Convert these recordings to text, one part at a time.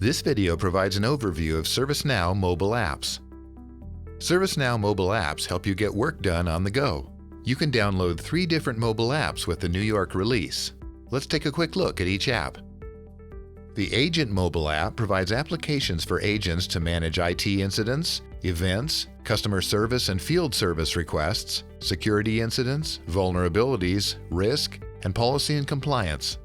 This video provides an overview of ServiceNow mobile apps. ServiceNow mobile apps help you get work done on the go. You can download 3 different mobile apps with the New York release. Let's take a quick look at each app. The Agent mobile app provides applications for agents to manage IT incidents, events, customer service and field service requests, security incidents, vulnerabilities, risk, and policy and compliance.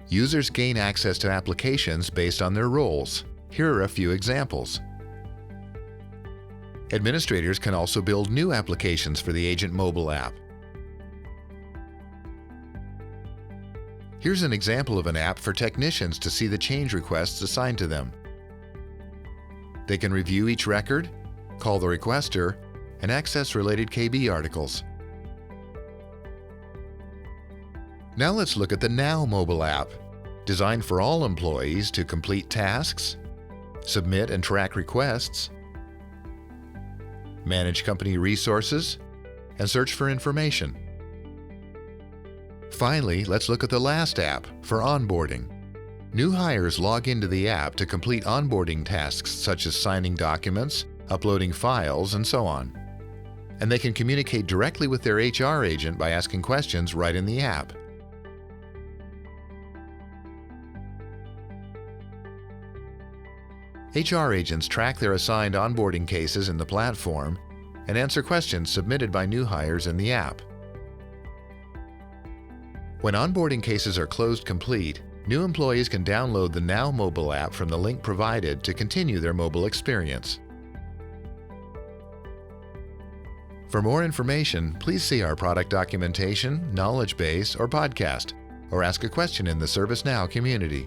Users gain access to applications based on their roles. Here are a few examples. Administrators can also build new applications for the Agent mobile app. Here's an example of an app for technicians to see the change requests assigned to them. They can review each record, call the requester, and access related KB articles. Now let's look at the Now mobile app, designed for all employees to complete tasks, submit and track requests, manage company resources, and search for information. Finally, let's look at the last app for onboarding. New hires log into the app to complete onboarding tasks such as signing documents, uploading files, and so on. And they can communicate directly with their HR agent by asking questions right in the app. HR agents track their assigned onboarding cases in the platform and answer questions submitted by new hires in the app. When onboarding cases are closed complete, new employees can download the Now mobile app from the link provided to continue their mobile experience. For more information, please see our product documentation, knowledge base, or podcast, or ask a question in the ServiceNow community.